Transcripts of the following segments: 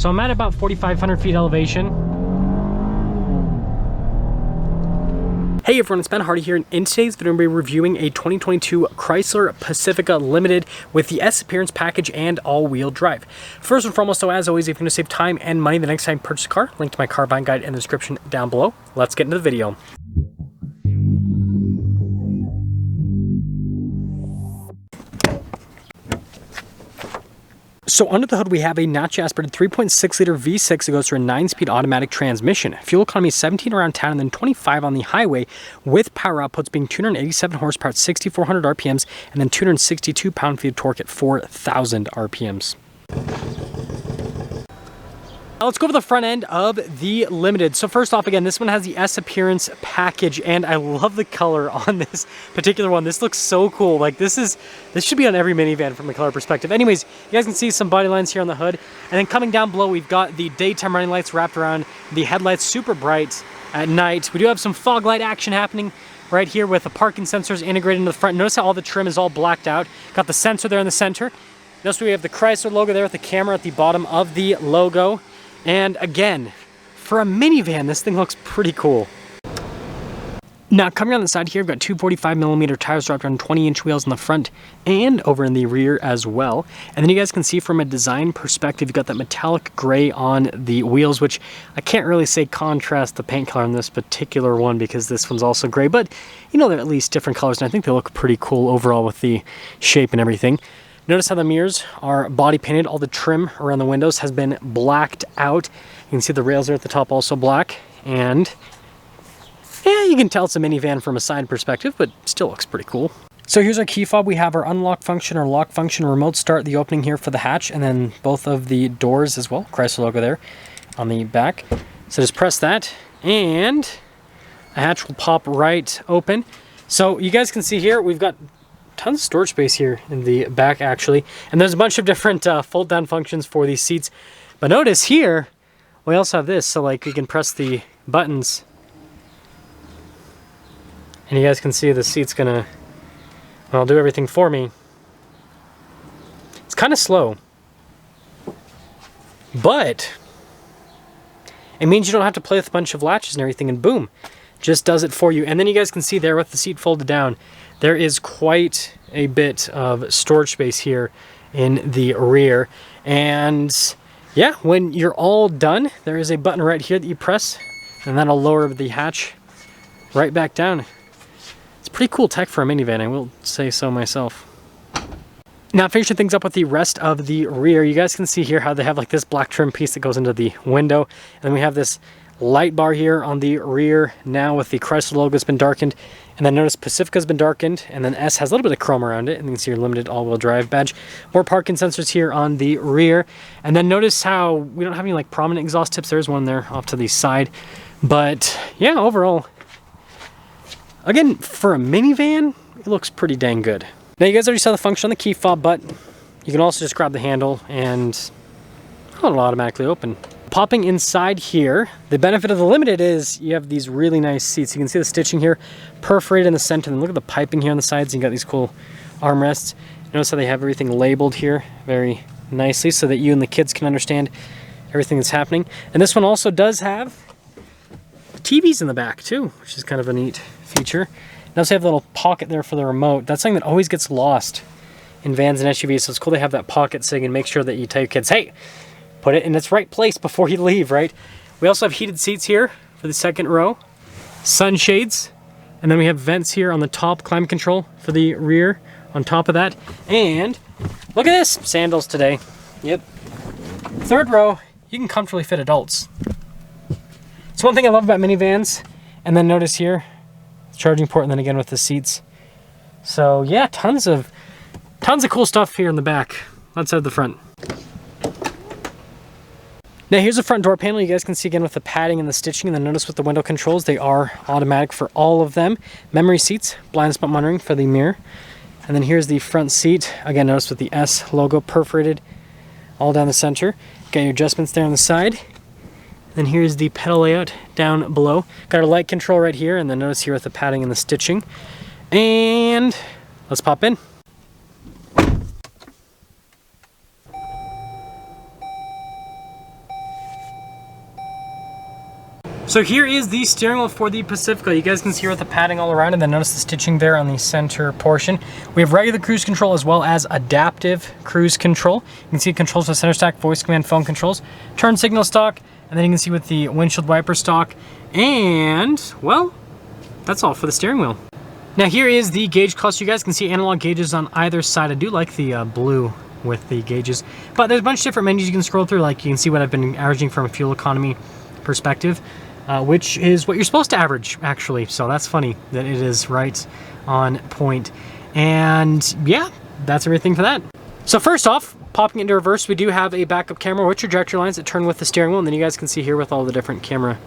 So I'm at about 4,500 feet elevation. Hey everyone, it's Ben Hardy here, and in today's video, I'm going to be reviewing a 2022 Chrysler Pacifica Limited with the S Appearance Package and all-wheel drive. First and foremost, though, as always, if you're going to save time and money the next time you purchase a car, link to my car buying guide in the description down below. Let's get into the video. So under the hood, we have a naturally aspirated 3.6 liter V6 that goes through a 9-speed automatic transmission. Fuel economy is 17 around town and then 25 on the highway, with power outputs being 287 horsepower at 6,400 RPMs and then 262 pound-feet of torque at 4,000 RPMs. Now let's go over the front end of the Limited. So first off, again, this one has the S Appearance Package, and I love the color on this particular one. This looks so cool. Like this should be on every minivan from a color perspective. Anyways, you guys can see some body lines here on the hood, and then coming down below, we've got the daytime running lights wrapped around the headlights, super bright at night. We do have some fog light action happening right here with the parking sensors integrated into the front. Notice how all the trim is all blacked out. Got the sensor there in the center. Notice we have the Chrysler logo there with the camera at the bottom of the logo. And again, for a minivan, this thing looks pretty cool. Now, coming around the side here, we've got two 45mm tires wrapped around 20-inch wheels in the front and over in the rear as well. And then you guys can see from a design perspective, you've got that metallic gray on the wheels, which I can't really say contrast the paint color on this particular one because this one's also gray, but you know, they're at least different colors, and I think they look pretty cool overall with the shape and everything. Notice how the mirrors are body painted. All the trim around the windows has been blacked out. You can see the rails there at the top also black. And yeah, you can tell it's a minivan from a side perspective, but still looks pretty cool. So here's our key fob. We have our unlock function, or lock function, remote start, the opening here for the hatch, and then both of the doors as well. Chrysler logo there on the back. So just press that and the hatch will pop right open. So you guys can see here, we've got tons of storage space here in the back actually, and there's a bunch of different fold down functions for these seats. But notice here we also have this, so like you can press the buttons and you guys can see the seat's gonna, well, do everything for me. It's kind of slow, but it means you don't have to play with a bunch of latches and everything, and boom, just does it for you. And then you guys can see there with the seat folded down, there is quite a bit of storage space here in the rear. And yeah, when you're all done, there is a button right here that you press, and that'll lower the hatch right back down. It's pretty cool tech for a minivan, I will say so myself. Now, finishing things up with the rest of the rear, you guys can see here how they have like this black trim piece that goes into the window. And then we have this light bar here on the rear now with the Chrysler logo has been darkened. And then notice Pacifica's been darkened, and then S has a little bit of chrome around it, and you can see your limited all-wheel drive badge. More parking sensors here on the rear. And then notice how we don't have any like prominent exhaust tips. There's one there off to the side. But yeah, overall, again, for a minivan, it looks pretty dang good. Now you guys already saw the function on the key fob, but you can also just grab the handle and it'll automatically open. Popping inside here, the benefit of the Limited is you have these really nice seats. You can see the stitching here perforated in the center, and look at the piping here on the sides. You got these cool armrests. Notice how they have everything labeled here very nicely so that you and the kids can understand everything that's happening. And this one also does have TVs in the back too, which is kind of a neat feature. It does have a little pocket there for the remote. That's something that always gets lost in vans and SUVs, so it's cool to have that pocket so you can make sure that you tell your kids, hey, put it in its right place before you leave, right? We also have heated seats here for the second row, sunshades, and then we have vents here on the top, climate control for the rear on top of that. And look at this, sandals today. Yep. Third row, you can comfortably fit adults. It's one thing I love about minivans. And then notice here, charging port, and then again with the seats. So yeah, tons of cool stuff here in the back. Let's head to the front. Now here's the front door panel. You guys can see again with the padding and the stitching, and then notice with the window controls, they are automatic for all of them. Memory seats, blind spot monitoring for the mirror. And then here's the front seat. Again, notice with the S logo perforated all down the center. Got your adjustments there on the side. Then here's the pedal layout down below. Got our light control right here, and then notice here with the padding and the stitching. And let's pop in. So here is the steering wheel for the Pacifica. You guys can see here with the padding all around, and then notice the stitching there on the center portion. We have regular cruise control as well as adaptive cruise control. You can see controls with center stack, voice command, phone controls, turn signal stock, and then you can see with the windshield wiper stock. And, well, that's all for the steering wheel. Now here is the gauge cluster. You guys can see analog gauges on either side. I do like the blue with the gauges, but there's a bunch of different menus you can scroll through. Like you can see what I've been averaging from a fuel economy perspective. Which is what you're supposed to average, actually. So that's funny that it is right on point. And yeah, that's everything for that. So first off, popping into reverse, we do have a backup camera with trajectory lines that turn with the steering wheel. And then you guys can see here with all the different camera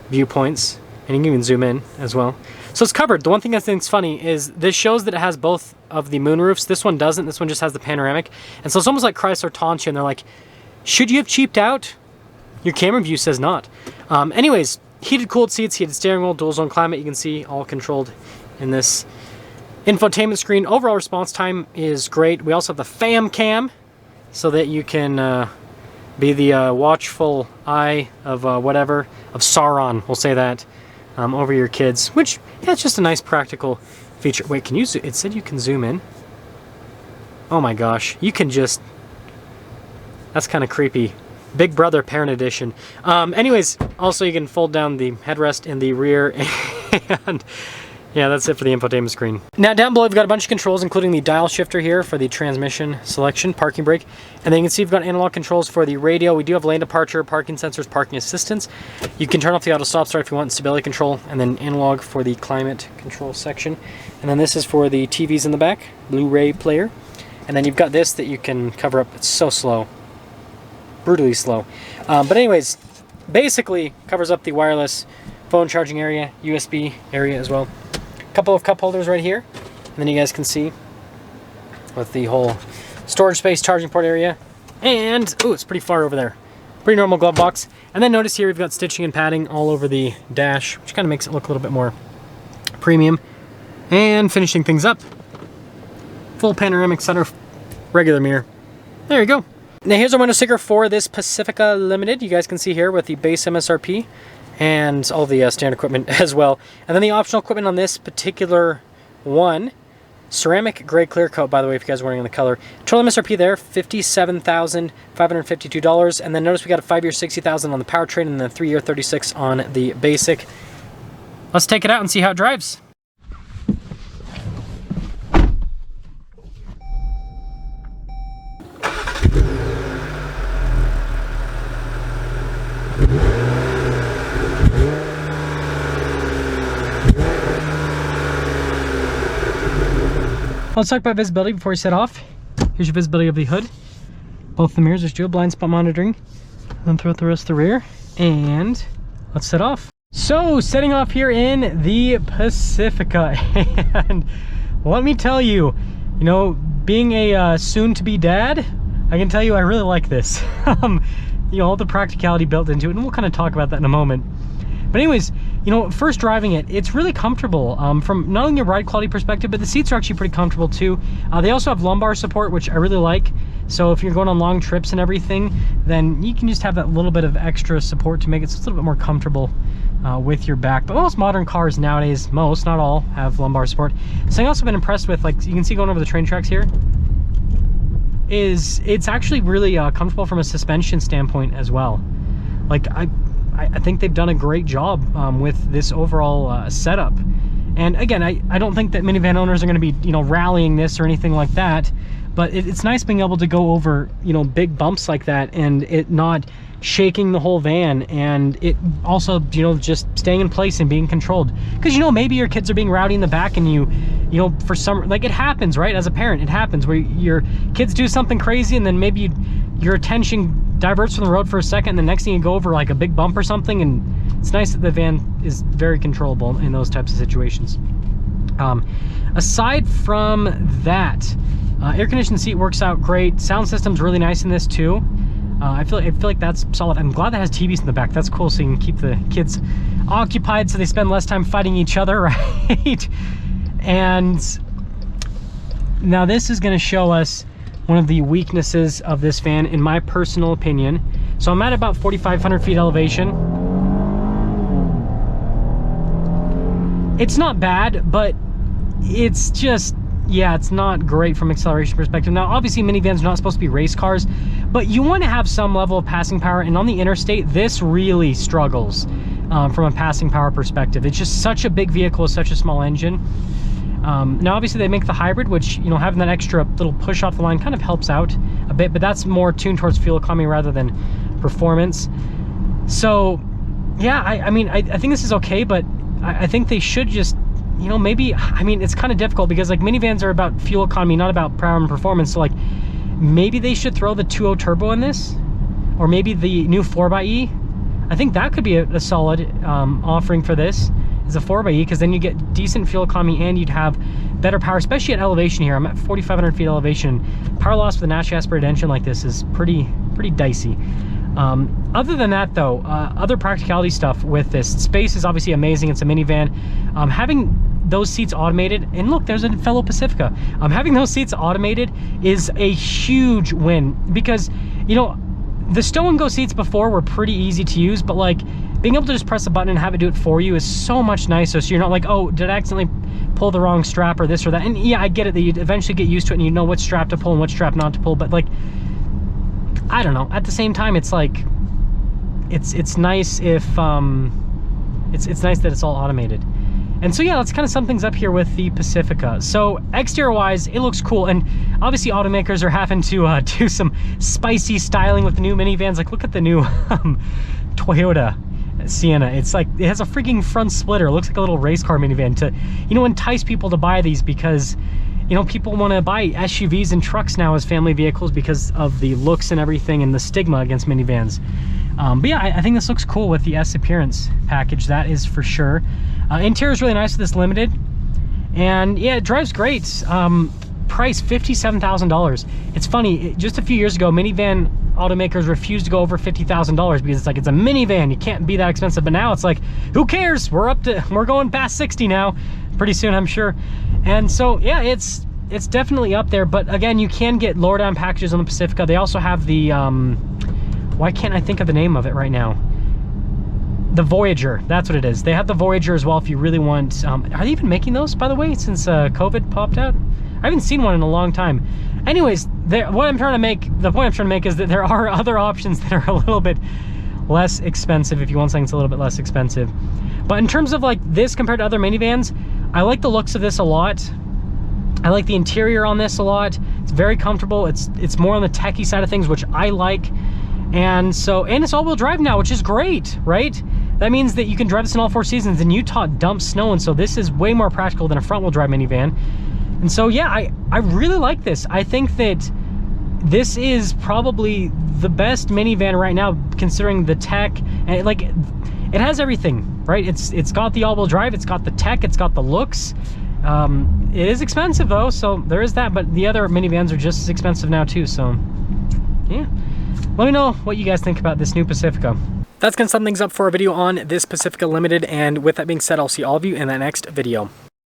viewpoints. And you can even zoom in as well. So it's covered. The one thing I think is funny is this shows that it has both of the moonroofs. This one doesn't. This one just has the panoramic. And so it's almost like Chrysler taunts you and they're like, should you have cheaped out? Your camera view says not. Anyways, heated cooled seats, heated steering wheel, dual zone climate, you can see all controlled in this infotainment screen. Overall response time is great. We also have the fam cam so that you can be the watchful eye of whatever, of Sauron, we'll say that, over your kids, which, yeah, it's just a nice practical feature. Wait, can you zoom? It said you can zoom in. Oh my gosh, you can just, that's kind of creepy. Big Brother Parent Edition. Anyways, also you can fold down the headrest in the rear, and yeah, that's it for the infotainment screen. Now down below we've got a bunch of controls, including the dial shifter here for the transmission selection, parking brake, and then you can see we've got analog controls for the radio. We do have lane departure, parking sensors, parking assistance. You can turn off the auto stop start if you want, stability control, and then analog for the climate control section. And then this is for the TVs in the back, Blu-ray player. And then you've got this that you can cover up. It's so slow. Brutally slow. But anyways, basically covers up the wireless phone charging area, USB area as well. A couple of cup holders right here. And then you guys can see with the whole storage space, charging port area. And, ooh, it's pretty far over there. Pretty normal glove box. And then notice here we've got stitching and padding all over the dash, which kind of makes it look a little bit more premium. And finishing things up, full panoramic center, regular mirror. There you go. Now here's our window sticker for this Pacifica Limited. You guys can see here with the base MSRP and all the standard equipment as well. And then the optional equipment on this particular one, ceramic gray clear coat, by the way, if you guys are wondering the color. Total MSRP there, $57,552. And then notice we got a 5-year $60,000 on the powertrain and then 3-year $36,000 on the basic. Let's take it out and see how it drives. Let's talk about visibility before we set off. Here's your visibility of the hood. Both the mirrors, there's dual blind spot monitoring. And then throughout the rest of the rear. And let's set off. So, setting off here in the Pacifica. And let me tell you, you know, being a soon-to-be dad, I can tell you I really like this. You know, all the practicality built into it, and we'll kind of talk about that in a moment. But anyways, you know, first driving it, it's really comfortable from not only a ride quality perspective, but the seats are actually pretty comfortable too. They also have lumbar support, which I really like. So if you're going on long trips and everything, then you can just have that little bit of extra support to make it a little bit more comfortable with your back. But most modern cars nowadays, most, not all, have lumbar support. So I've also been impressed with, like, you can see going over the train tracks here, is it's actually really comfortable from a suspension standpoint as well. Like, I think they've done a great job with this overall setup. And again, I don't think that minivan owners are going to be, you know, rallying this or anything like that, but it's nice being able to go over, you know, big bumps like that and it not shaking the whole van, and it also, you know, just staying in place and being controlled. Because, you know, maybe your kids are being rowdy in the back and you know, for some, like, it happens, right? As a parent, it happens where your kids do something crazy and then maybe your attention diverts from the road for a second and the next thing you go over like a big bump or something, and it's nice that the van is very controllable in those types of situations. Aside from that, air conditioned seat works out great. Sound system's really nice in this too. I feel like that's solid. I'm glad that has TVs in the back. That's cool, so you can keep the kids occupied so they spend less time fighting each other, right? And now this is going to show us one of the weaknesses of this van, in my personal opinion. So I'm at about 4,500 feet elevation. it's not bad, but it's just, yeah, it's not great from acceleration perspective. Now, obviously, minivans are not supposed to be race cars, but you want to have some level of passing power, and on the interstate, this really struggles from a passing power perspective. It's just such a big vehicle with such a small engine. Now, obviously, they make the hybrid, which, you know, having that extra little push off the line kind of helps out a bit, but that's more tuned towards fuel economy rather than performance. So, yeah, I mean, I think this is okay, but I think they should just, you know, maybe, I mean, it's kind of difficult because, like, minivans are about fuel economy, not about power and performance. So, like, maybe they should throw the 2.0 turbo in this, or maybe the new 4xe. I think that could be a solid offering for this, is a 4xe, because then you get decent fuel economy and you'd have better power, especially at elevation here. I'm at 4,500 feet elevation. Power loss with a naturally aspirated engine like this is pretty dicey. Other than that, though, other practicality stuff with this, space is obviously amazing. It's a minivan. Having those seats automated, and look, there's a fellow Pacifica. Having those seats automated is a huge win, because, you know, the stow and go seats before were pretty easy to use, but like being able to just press a button and have it do it for you is so much nicer. So you're not like, oh, did I accidentally pull the wrong strap or this or that? And yeah, I get it that you'd eventually get used to it and you know what strap to pull and what strap not to pull, but like, I don't know, at the same time, it's like, it's nice if it's nice that it's all automated. And so yeah, let's kind of sum things up here with the Pacifica. So exterior wise, it looks cool, and obviously automakers are having to do some spicy styling with the new minivans. Like, look at the new Toyota Sienna. It's like, it has a freaking front splitter. It looks like a little race car minivan to, you know, entice people to buy these, because, you know, people want to buy SUVs and trucks now as family vehicles because of the looks and everything and the stigma against minivans. But yeah, I think this looks cool with the S appearance package, that is for sure. Interior is really nice with this limited, and yeah, it drives great. Price $57,000. It's funny, just a few years ago, minivan automakers refused to go over $50,000 because it's like, it's a minivan, you can't be that expensive. But now it's like, who cares? We're going past 60 now, pretty soon, I'm sure. And so yeah, it's definitely up there. But again, you can get lower down packages on the Pacifica. They also have the why can't I think of the name of it right now? The Voyager, that's what it is. They have the Voyager as well if you really want. Are they even making those, by the way, since COVID popped out? I haven't seen one in a long time. Anyways, the point I'm trying to make is that there are other options that are a little bit less expensive if you want something that's a little bit less expensive. But in terms of like this compared to other minivans, I like the looks of this a lot. I like the interior on this a lot. It's very comfortable. It's more on the techie side of things, which I like. And so, and it's all-wheel drive now, which is great, right? That means that you can drive this in all 4 seasons, and Utah dumps snow, and so this is way more practical than a front-wheel drive minivan. And so, yeah, I really like this. I think that this is probably the best minivan right now, considering the tech, and like, it has everything, right? It's got the all-wheel drive, it's got the tech, it's got the looks. It is expensive though, so there is that, but the other minivans are just as expensive now too, so yeah. Let me know what you guys think about this new Pacifica. That's gonna sum things up for a video on this Pacifica Limited, and with that being said, I'll see all of you in that next video.